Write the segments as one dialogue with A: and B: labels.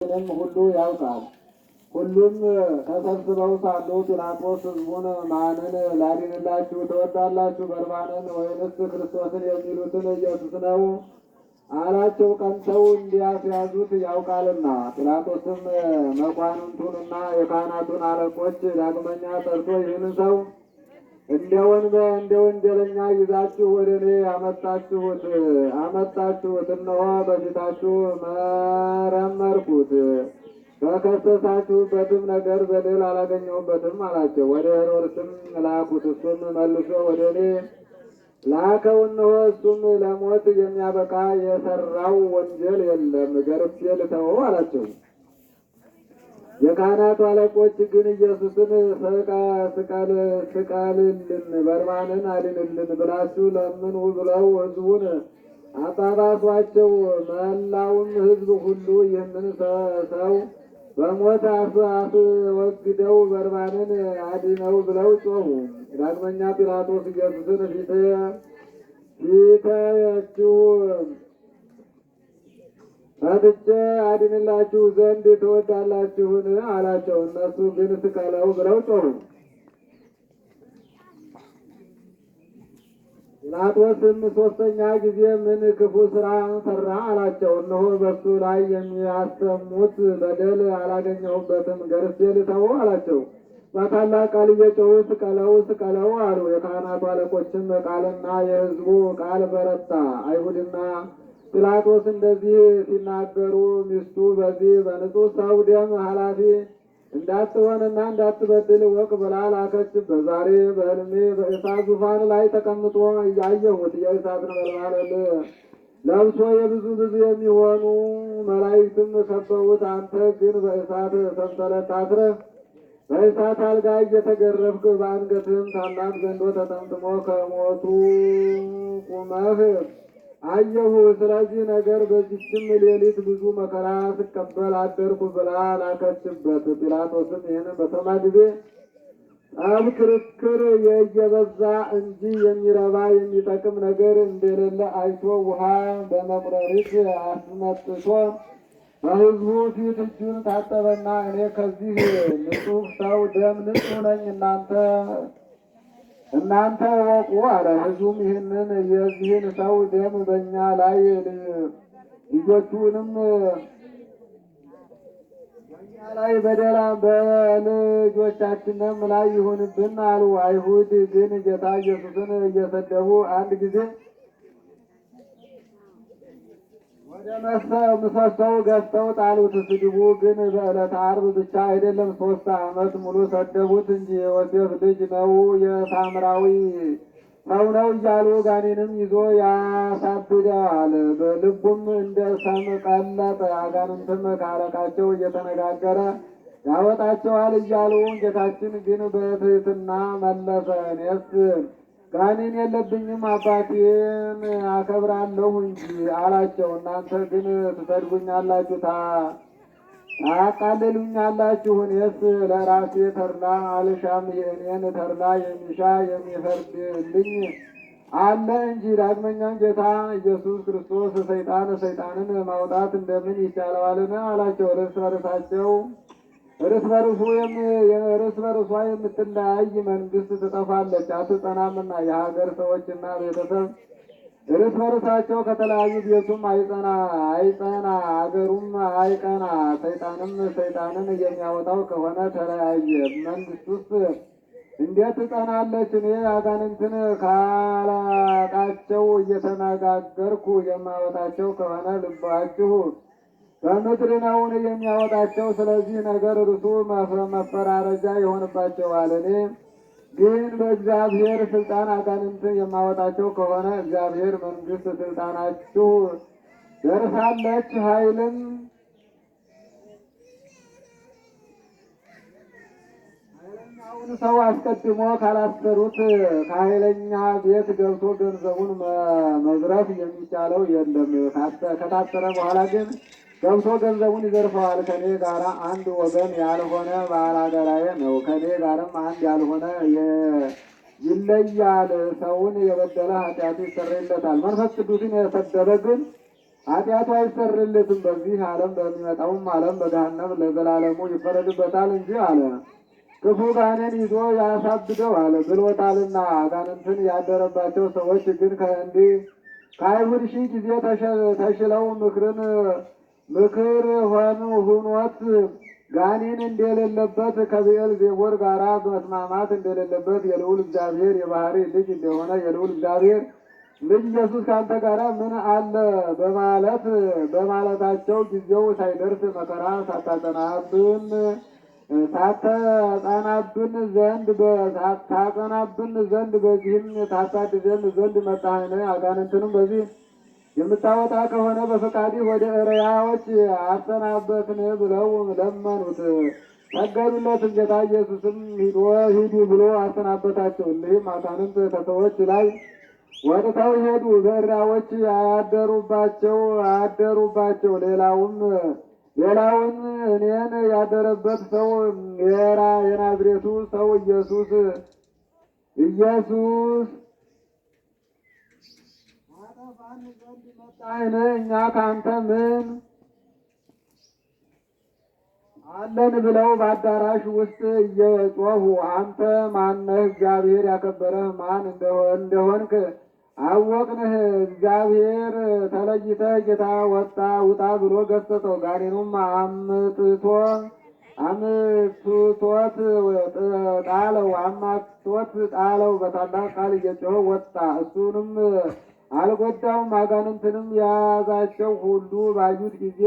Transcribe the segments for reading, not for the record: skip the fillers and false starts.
A: ሁሉ ያውቃል። ሁሉም ተሰብስበው ሳሉ ጲላጦስ ሕዝቡን ማንን ላድንላችሁ ትወዳላችሁ? በርባንን ወይንስ ክርስቶስን የሚሉትን ኢየሱስ ነው አላቸው። ቀንተው እንዲያስያዙት ያውቃልና። ጲላጦስም መኳንንቱንና የካህናቱን አለቆች ዳግመኛ ጠርቶ ይህን ሰው እንደ ወንጀለኛ ይዛችሁ ወደ እኔ አመጣችሁት። እነሆ በፊታችሁ መረመርኩት፣ በከሰሳችሁበትም ነገር በደል አላገኘሁበትም አላቸው። ወደ ሄሮድስም ላኩት። እሱም መልሶ ወደ እኔ ላከው። እነሆ እሱም ለሞት የሚያበቃ የሰራው ወንጀል የለም፣ ገርፌ ልተወው አላቸው። የካህናቱ አለቆች ግን ኢየሱስን ስቀልልን፣ በርባንን አድንልን ብላችሁ ለምኑ ብለው ሕዝቡን አባባሷቸው። መላውም ሕዝብ ሁሉ ይህንን ሰው በሞት አስወግደው በርባንን አድነው ብለው ጮኹ። ዳግመኛ ጲላጦስ ኢየሱስን ፊታችሁ ፈትቼ አድንላችሁ ዘንድ ትወዳላችሁን? አላቸው። እነሱ ግን ስቀለው ብለው ጮኹ። ጲላጦስም ሦስተኛ ጊዜ ምን ክፉ ሥራ ሠራ? አላቸው። እነሆ በሱ ላይ የሚያሰሙት በደል አላገኘሁበትም፣ ገርፌ ልተወው አላቸው። በታላቅ ቃል እየጮኹ ስቀለው አሉ። የካህናቱ አለቆችም ቃልና የሕዝቡ ቃል በረታ። አይሁድና ጲላጦስ እንደዚህ ሲናገሩ ሚስቱ በዚህ በንጹሕ ሰው ደም ኃላፊ እንዳትሆንና እንዳትበድል እወቅ ብላ ላከችበት። ዛሬ በሕልሜ በእሳት ዙፋን ላይ ተቀምጦ እያየሁት የእሳት ነበልባል ለብሶ የብዙ የሚሆኑ መላእክትም ከበውት፣ አንተ ግን በእሳት ሰንሰለት ታስረህ በእሳት አልጋ እየተገረፍክ በአንገትህም ታላቅ ዘንዶ ተጠምጥሞ ከሞቱ ቁመህ አየሁ። ስለዚህ ነገር በዚችም ሌሊት ብዙ መከራ ስቀበል አደርኩ ብላ ላከችበት። ጲላጦስም ይህን በሰማ ጊዜ ጠብ፣ ክርክር እየበዛ እንጂ የሚረባ የሚጠቅም ነገር እንደሌለ አይቶ ውሃ በመቁረሪት አስመጥቶ በሕዝቡ ፊት እጁን ታጠበና እኔ ከዚህ ንጹሕ ሰው ደም ንጹሕ ነኝ፣ እናንተ ወቁ አለ። ሕዝቡም የዚህን ሰው ደም በእኛ ላይ ልጆቹንም በእኛ ላይ በልጆቻችንም ላይ ይሁንብን አሉ። አይሁድ ግን ጌታ ኢየሱስን እየሰደቡ አንድ ጊዜ ወደ ምሰሶው ገፍተው ጣሉት። ስድቡ ግን በዕለተ ዓርብ ብቻ አይደለም፣ 3 ዓመት ሙሉ ሰደቡት እንጂ የዮሴፍ ልጅ ነው፣ የሳምራዊ ሰው ነው እያሉ ጋኔንም ይዞ ያሳብደዋል። በልቡም እንደ ሰም ቀለጠ። አጋንንትም ከአለቃቸው እየተነጋገረ ያወጣቸዋል እያሉ ጌታችን ግን በትሕትና መለሰ። እኔስ ጋኔን የለብኝም፣ አባቴን አከብራለሁ እንጂ አላቸው። እናንተ ግን ትሰድቡኛላችሁ፣ ታቃልሉኛላችሁ። እኔስ ለራሴ ተድላ አልሻም፣ የእኔን ተድላ የሚሻ የሚፈርድልኝ አለ እንጂ። ዳግመኛም ጌታ ኢየሱስ ክርስቶስ ሰይጣንን ማውጣት እንደምን ይቻለዋልን? አላቸው። እርስ በርሷ የምትለያይ መንግስት ትጠፋለች አትጸናምና። የሀገር ሰዎችና ቤተሰብ እርስ በርሳቸው ከተለያዩ ቤቱም አይጸና አገሩም አይቀና። ሰይጣንን የሚያወጣው ከሆነ ተለያየ መንግስት ውስጥ እንዴት ትጸናለች? እኔ አጋንንትን ካላቃቸው እየተነጋገርኩ የማወጣቸው ከሆነ ልባችሁ በምድር ነውን የሚያወጣቸው? ስለዚህ ነገር እርሱ መፈራረጃ ይሆንባቸዋል። እኔ ግን በእግዚአብሔር ስልጣን አጋንንትን የማወጣቸው ከሆነ እግዚአብሔር መንግስት ስልጣናችሁ ደርሳለች። ኃይለኛውን ሰው አስቀድሞ ካላሰሩት ከኃይለኛ ቤት ገብቶ ገንዘቡን መዝረፍ የሚቻለው የለም። ከታሰረ በኋላ ግን ገብቶ ገንዘቡን ይዘርፈዋል። ከኔ ጋር አንድ ወገን ያልሆነ ባላጋራዬ ነው፣ ከኔ ጋርም አንድ ያልሆነ ይለያል። ሰውን የበደለ ኃጢአቱ ይሰረይለታል። መንፈስ ቅዱስን የሰደበ ግን ኃጢአቱ አይሰረይለትም፣ በዚህ ዓለም በሚመጣውም ዓለም በገሃነም ለዘላለሙ ይፈረድበታል እንጂ አለ። ክፉ ጋኔን ይዞ ያሳብደው አለ ብሎታልና። አጋንንትን ያደረባቸው ሰዎች ግን ከአይሁድ 1000 ጊዜ ተሽለው ምክር ሁኖት ጋኔን እንደሌለበት ከብዔል ዜቦር ጋራ መስማማት እንደሌለበት የልዑል እግዚአብሔር የባህሪ ልጅ እንደሆነ የልዑል እግዚአብሔር ልጅ ኢየሱስ ከአንተ ጋር ምን አለ በማለታቸው ጊዜው ሳይደርስ መከራ ታጸናብን ዘንድ በዚህም ታሳድደን ዘንድ መጣህን? አጋንንትንም በዚህ የምታወጣ ከሆነ በፈቃድህ ወደ እሪያዎች አሰናበትን ብለው ለመኑት፣ ሰገዱለትም። ጌታ ኢየሱስም ሂዱ ብሎ አሰናበታቸው። እሊህም አጋንንት ከሰዎች ላይ ወጥተው ሄዱ፣ በእሪያዎች አደሩባቸው። ሌላውን እኔን ያደረበት ሰው የናዝሬቱ ሰው ኢየሱስ አጠፋን ዘንድ መጣህን? እኛ ከአንተ ምን አለን ብለው በአዳራሽ ውስጥ እየጮሁ አንተ ማነህ? እግዚአብሔር ያከበረህ ማን እንደሆንክ አወቅንህ። እግዚአብሔር ተለይተህ ጌታ ውጣ ብሎ ገሰጸው። ጋኔኑም አምጥቶት ጣለው። በታላቅ ቃል እየጮኸ ወጣ፣ እሱንም አልጎዳውም። አጋንንትንም የያዛቸው ሁሉ ባዩት ጊዜ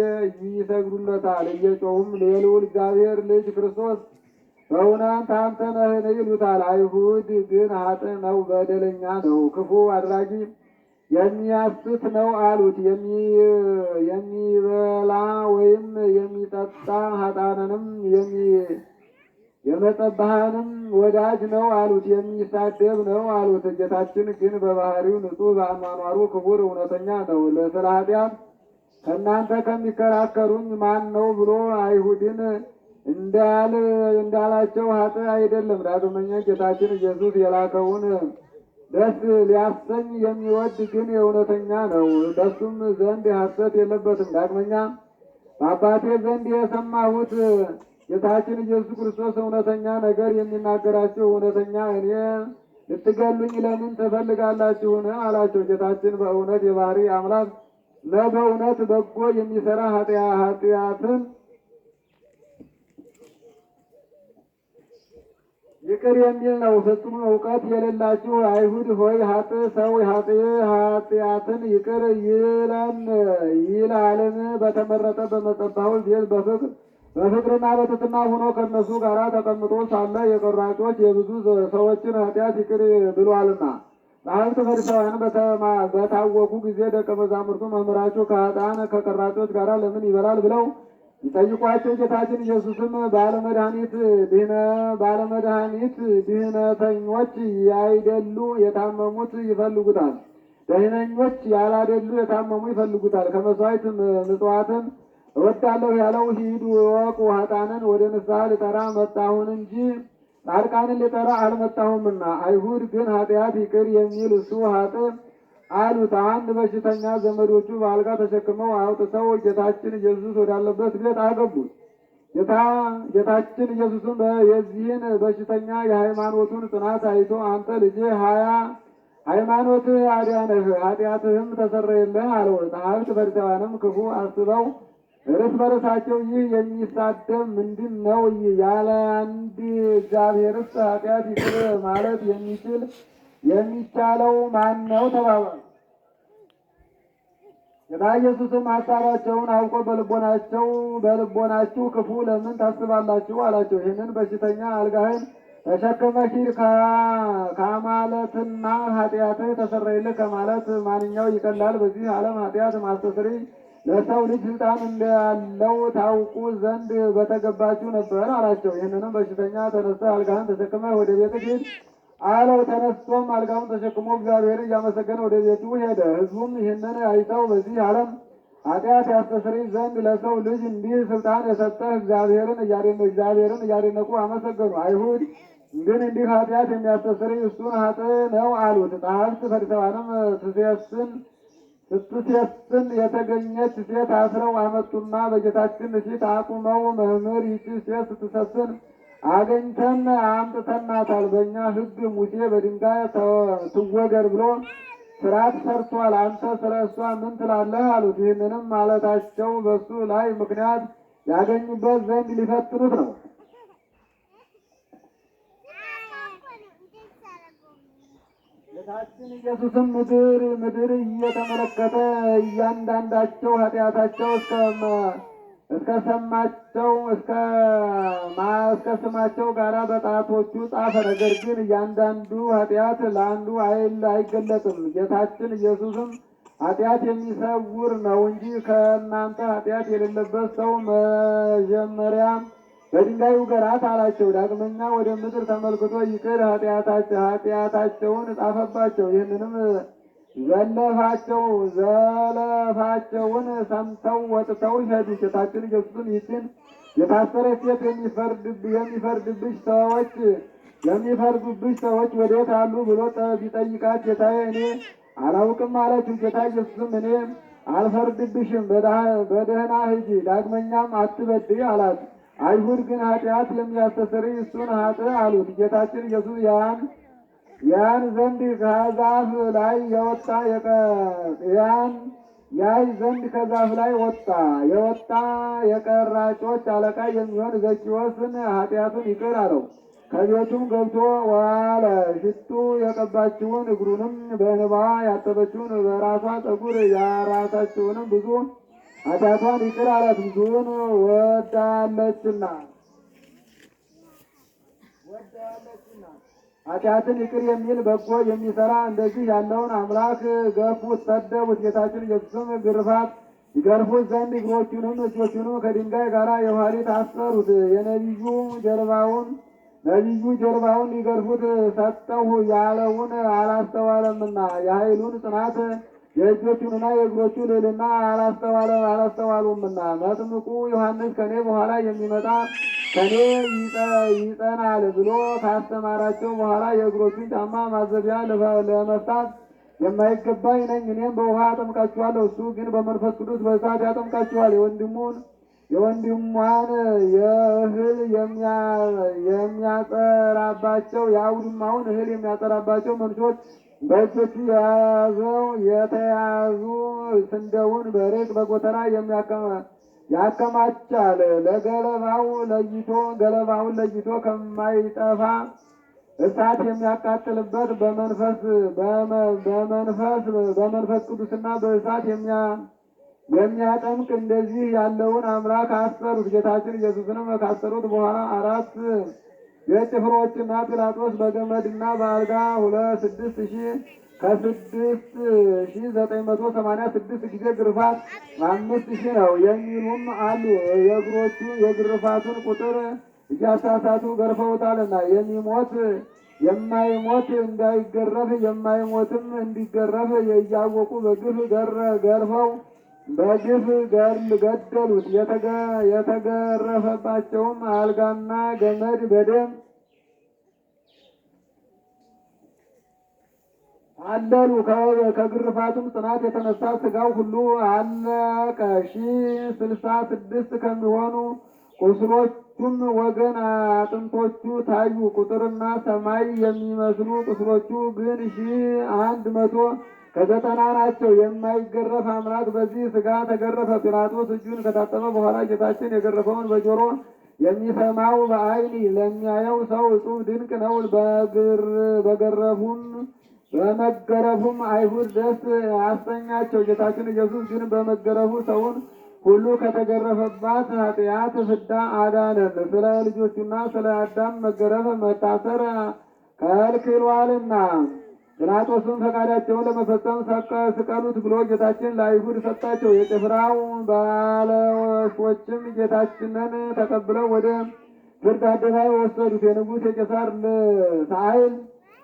A: ይሰግዱለታል፣ እየጮሁም የልዑል እግዚአብሔር ልጅ ክርስቶስ በእውነት አንተ ነህን ይሉታል። አይሁድ ግን ኃጥእ ነው፣ በደለኛ ነው፣ ክፉ አድራጊ የሚያስት ነው አሉት። የሚበላ ወይም የሚጠጣ ኃጥአንንም የመጸባሃንም ወዳጅ ነው አሉት። የሚሳደብ ነው አሉት። ጌታችን ግን በባህሪው ንጹሕ፣ በአኗኗሩ ክቡር፣ እውነተኛ ነው። ስለ ኃጢአት ከእናንተ ከሚከራከሩኝ ማን ነው ብሎ አይሁድን እንዳላቸው ኃጥእ አይደለም። ዳግመኛ ጌታችን ኢየሱስ የላከውን ደስ ሊያሰኝ የሚወድ ግን የእውነተኛ ነው፣ ደሱም ዘንድ ሐሰት የለበትም። ዳግመኛ በአባቴ ዘንድ የሰማሁት ጌታችን ኢየሱስ ክርስቶስ እውነተኛ ነገር የሚናገራችሁ እውነተኛ እኔ ልትገሉኝ ለምን ትፈልጋላችሁን? አላቸው። ጌታችን በእውነት የባህሪ አምላክ ነው። በእውነት በጎ የሚሰራ ኃጢአትን ይቅር የሚል ነው። ፍጹም እውቀት የሌላችሁ አይሁድ ሆይ ኃጥእ ሰው ኃጢአትን ይቅር ይላልን? በተመረጠ በመጸባው ቤት በፍቅርና በትሕትና ሆኖ ከእነሱ ጋር ተቀምጦ ሳለ የቀራጮች የብዙ ሰዎችን ኃጢአት ይቅር ብሏልና። ጸሐፍት ፈሪሳውያን በታወኩ ጊዜ ደቀ መዛሙርቱ መምህራችሁ ከኃጥአን ከቀራጮች ጋር ለምን ይበላል ብለው ይጠይቋቸው። ጌታችን ኢየሱስም ባለመድኃኒት ድህነተኞች ያይደሉ የታመሙት ይፈልጉታል፣ ደህነኞች ያላደሉ የታመሙ ይፈልጉታል። ከመሥዋዕት ምጽዋትን እወዳለሁ ያለው ሂዱ እወቁ፣ ኃጥአንን ወደ ንስሐ ልጠራ መጣሁን እንጂ ጻድቃንን ልጠራ አልመጣሁምና። አይሁድ ግን ኃጢአት ይቅር የሚል እሱ ኃጥእ አሉት። አንድ በሽተኛ ዘመዶቹ በአልጋ ተሸክመው አውጥተው ጌታችን ኢየሱስ ወዳለበት ቤት አገቡት። ጌታችን ኢየሱስም የዚህን በሽተኛ የሃይማኖቱን ጽናት አይቶ አንተ ልጄ ሃይማኖትህ አዳነህ፣ ኃጢአትህም ተሰረየልህ አለው። ጸሐፍት ፈሪሳውያንም ክፉ አስበው እርስ በርሳቸው ይህ የሚሳደብ ምንድን ነው? ያለ አንድ እግዚአብሔርስ ኃጢአት ይቅር ማለት የሚቻለው ማን ነው ተባባሉ። ጌታ ኢየሱስም ሐሳባቸውን አውቆ በልቦናችሁ ክፉ ለምን ታስባላችሁ አላቸው። ይህንን በሽተኛ አልጋህን ተሸክመህ ሂድ ከማለትና ኃጢአትህ ተሰረየልህ ከማለት ማንኛው ይቀላል? በዚህ ዓለም ኃጢአት ማስተስረይ ለሰው ልጅ ስልጣን እንዳለው ታውቁ ዘንድ በተገባችሁ ነበር አላቸው። ይህንንም በሽተኛ ተነስተህ አልጋህን ተሸክመህ ወደ ቤትህ ሂድ አለው። ተነስቶም አልጋውን ተሸክሞ እግዚአብሔርን እያመሰገነ ወደ ቤቱ ሄደ። ሕዝቡም ይህንን አይተው በዚህ ዓለም ኃጢአት ያስተሰርይ ዘንድ ለሰው ልጅ እንዲህ ስልጣን የሰጠህ እግዚአብሔርን እያደነቁ አመሰገኑ። አይሁድ ግን እንዲህ ኃጢአት የሚያስተሰርይ እሱን ኃጥእ ነው አሉት። ጸሐፍት ፈሪሳውያንም ስትሴስን የተገኘች ሴት አስረው አመጡና በጌታችን ፊት አቁመው መምህር፣ ይህች ሴት ስትሰስን አገኝተን አምጥተናታል። በእኛ ሕግ ሙሴ በድንጋይ ትወገር ብሎ ሥርዓት ሰርቷል። አንተ ስለ እሷ ምን ትላለህ? አሉት። ይህንንም ማለታቸው በሱ ላይ ምክንያት ያገኙበት ዘንድ ሊፈትኑት ነው። ጌታችን ኢየሱስም ምድር እየተመለከተ እያንዳንዳቸው ኃጢአታቸው እስከ ስማቸው ጋር በጣቶቹ ጻፈ። ነገር ግን እያንዳንዱ ኃጢአት ለአንዱ አይገለጥም። ጌታችን ኢየሱስም ኃጢአት የሚሰውር ነው እንጂ ከእናንተ ኃጢአት የሌለበት ሰው መጀመሪያ በድንጋይ ውገራት አላቸው። ዳግመኛ ወደ ምድር ተመልክቶ ይቅር ኃጢአታቸውን ጻፈባቸው። ይህንንም ዘለፋቸውን ሰምተው ወጥተው ሄዱ። ጌታችን ኢየሱስን ይህችን የታሰረች ሴት የሚፈርዱብሽ ሰዎች ወዴት አሉ ብሎ ቢጠይቃት ጌታዬ እኔ አላውቅም አለችው። ጌታ ኢየሱስም እኔ አልፈርድብሽም፣ በደህና ሂጂ፣ ዳግመኛም አትበድይ አላት። አይሁድ ግን ኃጢአት የሚያስተሰርይ እሱን ኃጥእ አሉት። ጌታችን ኢየሱስ ያን ዘንድ ከዛፍ ላይ የወጣ የቀራጮች አለቃ የሚሆን ዘኪዎስን ኃጢአቱን ይቅር አለው። ከቤቱም ገብቶ ዋለ። ሽቱ የቀባችውን እግሩንም በእንባዋ ያጠበችውን በራሷ ጠጉር ያራሳችውንም ብዙ ኃጢአቷን ይቅር አላት። ብዙውን ወዳለችና ኃጢአትን ይቅር የሚል በጎ የሚሰራ እንደዚህ ያለውን አምላክ ገፉት፣ ሰደቡት። ጌታችን ኢየሱስም ግርፋት ይገርፉት ዘንድ እግሮቹንም እጆቹንም ከድንጋይ ጋር የኋሊት አሰሩት። ነቢዩ ጀርባውን ሊገርፉት ሰጠሁ ያለውን አላስተዋለምና የኃይሉን ጽናት የእጆቹንና የእግሮቹ ልዕልና አላስተዋሉምና። መጥምቁ ዮሐንስ ከኔ በኋላ የሚመጣ ከኔ ይጸናል ብሎ ካስተማራቸው በኋላ የእግሮቹን ጫማ ማዘቢያ ለመፍታት የማይገባኝ ነኝ። እኔም በውሃ አጠምቃችኋለሁ፣ እሱ ግን በመንፈስ ቅዱስ በእሳት ያጠምቃችኋል። የወንድሟን የእህል የሚያጠራባቸው የአውድማውን እህል የሚያጠራባቸው መንሾች በእጆቹ የተያዙ ስንዴውን በሬቅ በጎተራ ያከማቻል። ገለባውን ለይቶ ከማይጠፋ እሳት የሚያቃጥልበት በመንፈስ ቅዱስና በእሳት የሚያጠምቅ እንደዚህ ያለውን አምላክ አሰሩት። ጌታችን ኢየሱስንም ካሰሩት በኋላ 4 የጭፍሮችና ጲላጦስ በገመድና በአልጋ 6,986 ጊዜ ግርፋት 5,000 ነው የሚሉም አሉ። የግርፋቱን ቁጥር እያሳሳቱ ገርፈውታልና የማይሞት እንዳይገረፍ የማይሞትም እንዲገረፍ እያወቁ በግፍ ገርፈው በግፍ ገደሉት። የተገረፈባቸውም አልጋና ገመድ በደም አለሉ። ከግርፋቱም ጽናት የተነሳ ስጋው ሁሉ አለቀ። 66 ከሚሆኑ ቁስሎቹም ወገን አጥንቶቹ ታዩ። ቁጥርና ሰማይ የሚመስሉ ቁስሎቹ ግን 190 ናቸው። የማይገረፍ አምላክ በዚህ ስጋ ተገረፈ። ጲላጦስ እጁን ከታጠበ በኋላ ጌታችን የገረፈውን በጆሮ የሚሰማው በዓይን ለሚያየው ሰው እጹብ ድንቅ ነው። በመገረፉም አይሁድ ደስ አሰኛቸው። ጌታችን ኢየሱስ ግን በመገረፉ ሰውን ሁሉ ከተገረፈባት ኃጢአት ፍዳ አዳነን። ስለ ልጆቹና ስለ አዳም መገረፍ መታሰር ከልክሏልና። ጲላጦስም ፈቃዳቸውን ለመፈጸም ስቀሉት ብሎ ጌታችን ለአይሁድ ሰጣቸው። የጭፍራው ባለወሾችም ጌታችንን ተቀብለው ወደ ፍርድ አደባባይ ወሰዱት። የንጉሥ የቄሳር ኃይል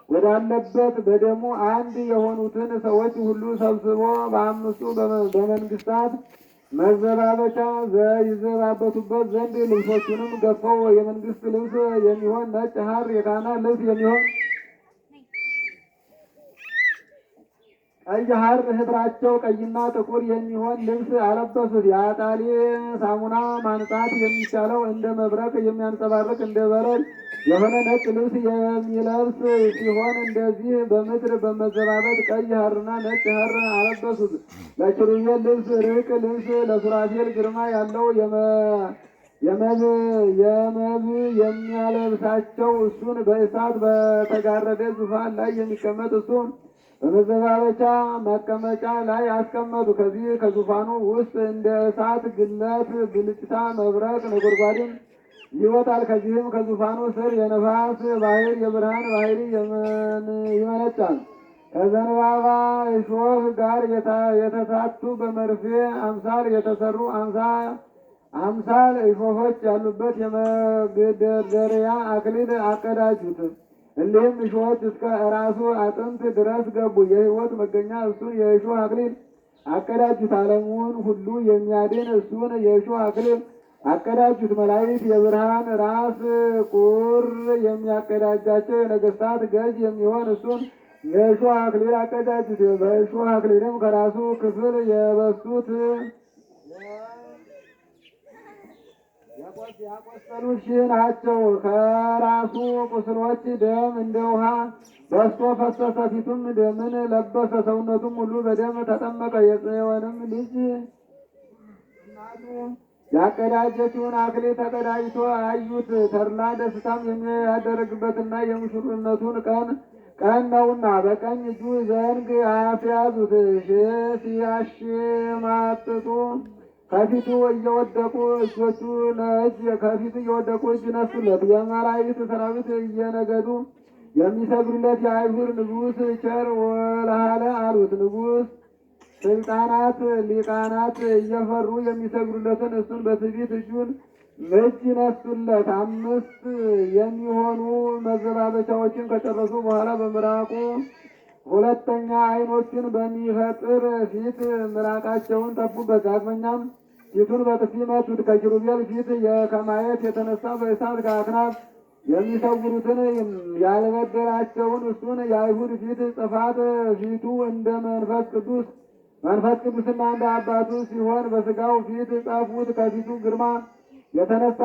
A: ወዳለበት በደሙ አንድ የሆኑትን ሰዎች ሁሉ ሰብስቦ በ5ቱ በመንግስታት መዘባበቻ ይዘባበቱበት ዘንድ ልብሶቹንም ገፈው የመንግስት ልብስ የሚሆን ነጭ ሐር፣ የካህናት ልብስ የሚሆን ቀይ ሐር ህብራቸው ቀይና ጥቁር የሚሆን ልብስ አለበሱት። የአጣሊ ሳሙና ማንጻት የሚቻለው እንደ መብረቅ የሚያንጸባርቅ እንደ በረድ የሆነ ነጭ ልብስ የሚለብስ ሲሆን እንደዚህ በምድር በመዘባበት ቀይ ሐርና ነጭ ሐር አለበሱት። ለኪሩቤል ልብስ ርቅ ልብስ፣ ለሱራፌል ግርማ ያለው የመብ የሚያለብሳቸው እሱን በእሳት በተጋረደ ዙፋን ላይ የሚቀመጥ እሱን በመዘባበቻ መቀመጫ ላይ አስቀመጡ። ከዚህ ከዙፋኑ ውስጥ እንደ እሳት ግለት ብልጭታ መብረቅ ነጎድጓድም ይወጣል። ከዚህም ከዙፋኑ ስር የነፋስ ባህር የብርሃን ባህር ይመነጫል። ከዘንባባ እሾህ ጋር የተሳቱ በመርፌ አምሳል የተሰሩ አምሳል እሾሆች ያሉበት የመግደርደሪያ አክሊል አቀዳጁት። እሊህም እሾሆች እስከ ራሱ አጥንት ድረስ ገቡ። የሕይወት መገኛ እሱን የእሾህ አክሊል አቀዳጁት። ዓለሙን ሁሉ የሚያድን እሱን የእሾህ አክሊል አቀዳጁት። መላእክት የብርሃን ራስ ቁር የሚያቀዳጃቸው የነገሥታት ገዥ የሚሆን እሱን የእሾህ አክሊል አቀዳጁት። በእሾህ አክሊልም ከራሱ ክፍል የበሱት ያቆሰሉት ሺህ ናቸው። ከራሱ ቁስሎች ደም እንደ ውሃ በስቶ ፈሰሰ። ፊቱም ደምን ለበሰ፣ ሰውነቱም ሁሉ በደም ተጠመቀ። የጽዮንም ልጅ እናቱ ያቀዳጀችውን አክሊል ተቀዳጅቶ አዩት። ተድላ ደስታም የሚያደርግበትና የሙሽርነቱን ቀን ነውና በቀኝ እጁ ዘንግ አስያዙት። ሲያሽማጥጡ ከፊቱ እየወደቁ እጆቹ ለእጅ ከፊቱ እየወደቁ እጅ ነሱለት። የመላእክት ሰራዊት እየነገዱ የሚሰግዱለት የአይሁድ ንጉሥ ቸር ወለሃለ አሉት። ንጉሥ ስልጣናት ሊቃናት እየፈሩ የሚሰግዱለትን እሱን በትዕቢት እጅ ነሱለት። 5 የሚሆኑ መዘባበቻዎችን ከጨረሱ በኋላ በምራቁ ሁለተኛ ዓይኖቹን በሚፈጥር ፊት ምራቃቸውን ተፉበት። ዳግመኛም ፊቱን በጥፊ መቱት። ከኪሩቤል ፊት ከማየት የተነሳ በእሳት ከአክናፍ የሚሰውሩትን ያልበደላቸውን እሱን የአይሁድ ፊት ጥፋት ፊቱ እንደ መንፈስ ቅዱስና እንደ አባቱ ሲሆን በሥጋው ፊት ጻፉት። ከፊቱ ግርማ የተነሳ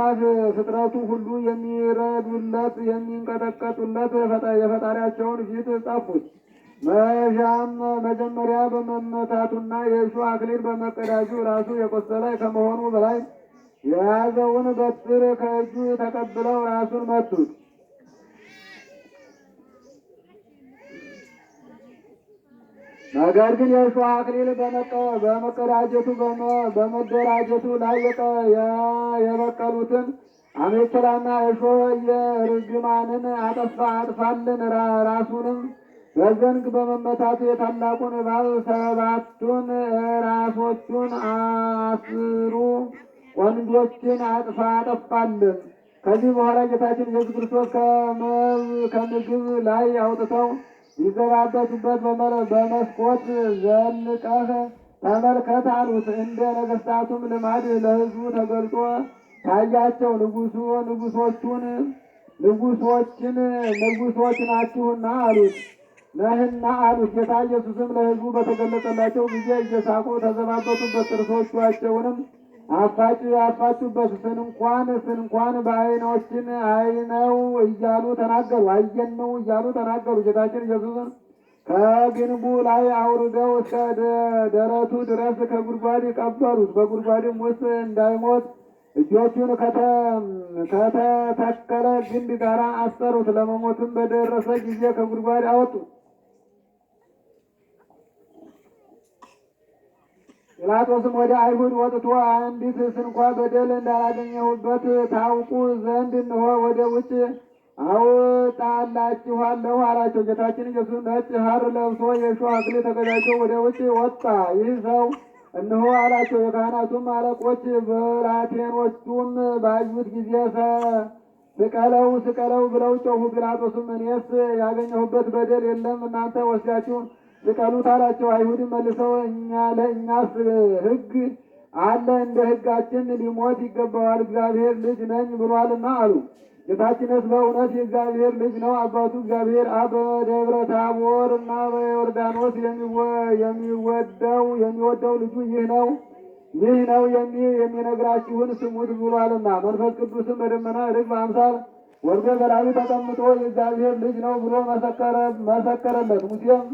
A: ፍጥረቱ ሁሉ የሚረዱለት የሚንቀጠቀጡለት የፈጣሪያቸውን ፊት ጻፉት። መጀመሪያ በመመታቱና የእሾህ አክሊል በመቀዳጁ ራሱ የቆሰለ ከመሆኑ በላይ የያዘውን በትር ከእጁ ተቀብለው ራሱን መቱት። ነገር ግን የእሾህ አክሊል በመቀዳጀቱ በመደራጀቱ ላይ የበቀሉትን አሜከላና እሾህ የርግማንን አጥፋልን። ራሱንም በዘንግ በመመታቱ የታላቁን እባብ 7ቱን ራሶቹን 10 ቀንዶችን አጠፋልን። ከዚህ በኋላ ጌታችን ኢየሱስ ክርስቶስ ከምግብ ላይ አውጥተው ይዘባበቱበት በመስኮት ዘልቀህ ተመልከት አሉት። እንደ ነገሥታቱም ልማድ ለሕዝቡ ተገልጦ ታያቸው። ንጉሶች ናችሁና አሉት ነህና አሉት። ጌታ ኢየሱስም ለሕዝቡ በተገለጸላቸው ጊዜ እየሳቁ ተዘባበቱበት። ጥርሶቻቸውንም አፋጩበት። ስንኳን በዓይኖችን አይነው እያሉ ተናገሩ። አየነው እያሉ ተናገሩ። ጌታችን ኢየሱስን ከግንቡ ላይ አውርደው እስከ ደረቱ ድረስ ከጉድጓድ ቀበሩት። በጉድጓድም ውስጥ እንዳይሞት እጆቹን ከተተከለ ግንድ ጋር አሰሩት። ለመሞትም በደረሰ ጊዜ ከጉድጓድ አወጡ። ጲላጦስም ወደ አይሁድ ወጥቶ አንዲት ስንኳ በደል እንዳላገኘሁበት ታውቁ ዘንድ እንሆ ወደ ውጭ አውጣላችኋለሁ አላቸው። ጌታችን ኢየሱስ ነጭ ሐር ለብሶ የእሾህ አክሊል ተቀዳጅቶ ወደ ውጭ ወጣ። ይህ ሰው እንሆ አላቸው። የካህናቱም አለቆች ብላቴኖቹም ባዩት ጊዜ ስቀለው ብለው ጮኹ። ጲላጦስም እኔስ ያገኘሁበት በደል የለም፣ እናንተ ወስዳችሁ ስቀሉት አላቸው። አይሁድም መልሰው ለእኛስ ሕግ አለ፣ እንደ ሕጋችን ሊሞት ይገባዋል፣ እግዚአብሔር ልጅ ነኝ ብሏልና አሉ። ጌታችንስ በእውነት የእግዚአብሔር ልጅ ነው። አባቱ እግዚአብሔር አብ በደብረ ታቦር እና በዮርዳኖስ የሚወደው ልጁ ይህ ነው የሚነግራችሁን ስሙት ብሏልና። መንፈስ ቅዱስም በደመና ርግብ አምሳል ወርዶ በላዩ ተቀምጦ የእግዚአብሔር ልጅ ነው ብሎ መሰከረለት። ሙሴም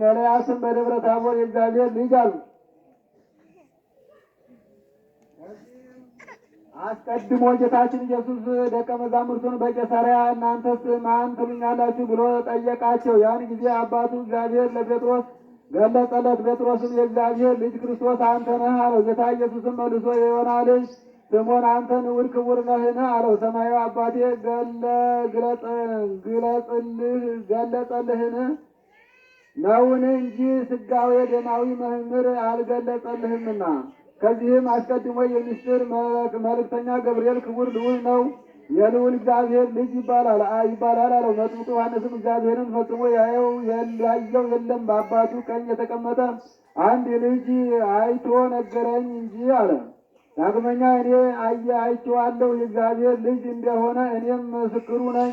A: ኤልያስም በደብረ ታቦር የእግዚአብሔር ልጅ አሉ። አስቀድሞ ጌታችን ኢየሱስ ደቀ መዛሙርቱን በቄሳርያ እናንተስ ማን ትሉኛላችሁ ብሎ ጠየቃቸው። ያን ጊዜ አባቱ እግዚአብሔር ለጴጥሮስ ገለጸለት። ጴጥሮስም የእግዚአብሔር ልጅ ክርስቶስ አንተ ነህ አለው። ጌታ ኢየሱስም መልሶ የዮና ልጅ ስምዖን አንተ ንዑድ ክቡር ነህን አለው። ሰማያዊ አባቴ ገለጸልህን ነውን እንጂ ሥጋዌ ደማዊ መምህር አልገለጸልህምና። ከዚህም አስቀድሞ የሚስጥር መልእክተኛ ገብርኤል ክቡር ልዑል ነው የልዑል እግዚአብሔር ልጅ ይባላል አለው። መጥምቁ ዮሐንስም እግዚአብሔርን ፈጽሞ ያየው የለም በአባቱ ቀኝ የተቀመጠ አንድ ልጅ አይቶ ነገረኝ እንጂ አለ። ዳግመኛ እኔ አይቼዋለሁ የእግዚአብሔር ልጅ እንደሆነ እኔም ምስክሩ ነኝ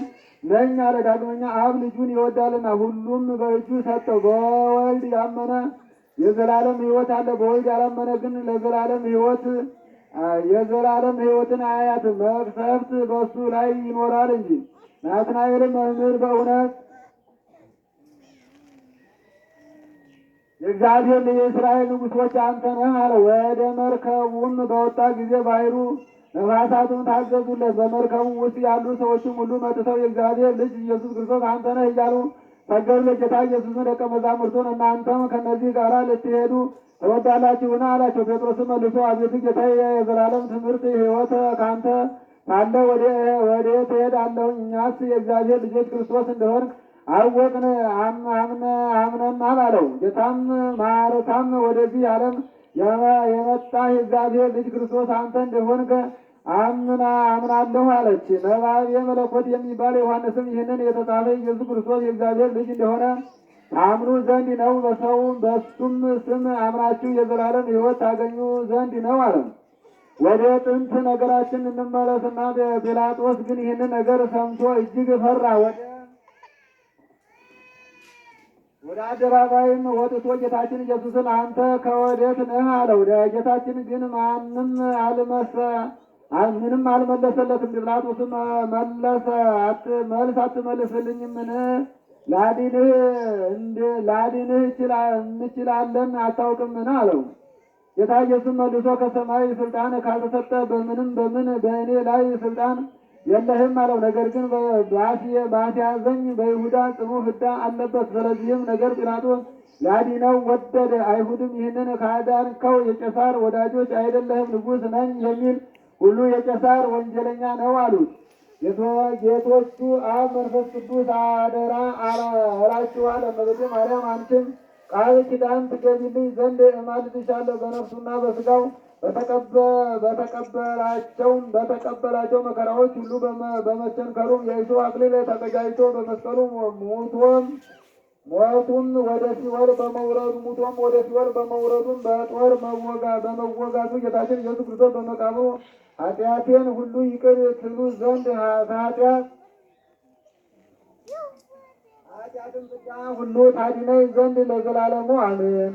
A: አለ። ዳግመኛ አብ ልጁን ይወዳልና ሁሉም በእጁ ሰጠው። በወልድ ያመነ የዘላለም ሕይወት አለ። በወልድ ያላመነ ግን የዘላለም ሕይወትን አያያትም፣ መቅሰፍት በእሱ ላይ ይኖራል እንጂ። ናትናኤልም መምህር በእውነት የእግዚአብሔር የእስራኤል ንጉሶች አንተ ነህ አለው። ወደ መርከቡም በወጣ ጊዜ ባሕሩ ነፋሳቱን ታዘዙለት። በመርከቡ ውስጥ ያሉ ሰዎችም ሁሉ መጥተው የእግዚአብሔር ልጅ ኢየሱስ ክርስቶስ አንተ ነህ እያሉ ሰገዱለት። ጌታ ኢየሱስን ደቀ መዛሙርቱን እናንተም ከእነዚህ ጋር ልትሄዱ ትወዳላችሁን አላቸው። ጴጥሮስም መልሶ አቤቱ ጌታዬ፣ የዘላለም ትምህርት ሕይወት ከአንተ ካለ ወዴት እሄዳለሁኝ? እኛስ የእግዚአብሔር ልጆች ክርስቶስ እንደሆንክ አወቅን አምነናል አለው። ጌታም ማለታም ወደዚህ ዓለም የመጣ የእግዚአብሔር ልጅ ክርስቶስ አንተ እንደሆንክ አምናለሁ አለች። ነባቤ መለኮት የሚባል ዮሐንስም ይህንን የተጻፈ ኢየሱስ ክርስቶስ የእግዚአብሔር ልጅ እንደሆነ ታምኑ ዘንድ ነው፣ በሱም ስም አምናችሁ የዘላለም ሕይወት ታገኙ ዘንድ ነው አለ። ወደ ጥንት ነገራችን እንመለስና ጲላጦስ ግን ይህንን ነገር ሰምቶ እጅግ ፈራ። ወደ አደባባይም ወጥቶ ጌታችን ኢየሱስን አንተ ከወዴት ነህ አለው። ጌታችን ግን ምንም አልመለሰለትም። ጲላጦስም መልስ አትመልስልኝምን? ላድንህ እንችላለን አታውቅምን? አለው። ጌታ ኢየሱስ መልሶ ከሰማይ ስልጣን ካልተሰጠ በምን በእኔ ላይ ስልጣን የለህም አለው። ነገር ግን ባስያዘኝ በይሁዳ ጽኑ ፍዳ አለበት። ስለዚህም ነገር ጲላጦስ ሊያድነው ወደደ። አይሁድም ይህንን ካዳንከው የቄሳር ወዳጆች አይደለህም፣ ንጉሥ ነኝ የሚል ሁሉ የቄሳር ወንጀለኛ ነው አሉት። ጌቶቹ አብ መንፈስ ቅዱስ አደራ እላችኋለሁ፣ እመቤቴ ማርያም አንቺም ቃል ኪዳን ትገቢልኝ ዘንድ እማልድሻለሁ። በነፍሱና በሥጋው በተቀበላቸው መከራዎች ሁሉ በመቸንከሩም የእሾህ አክሊል ተቀዳጅቶ በመስቀሉ ሞቱም ወደ ሲኦል በመውረዱም በጦር በመወጋቱ ጌታችን ኢየሱስ ክርስቶስ በመቃብሩ ኃጢአቴን ሁሉ ይቅር ትሉ ዘንድ ኃጢአትን ፍዳ ሁሉ ታድነኝ ዘንድ ለዘላለሙ አሜን።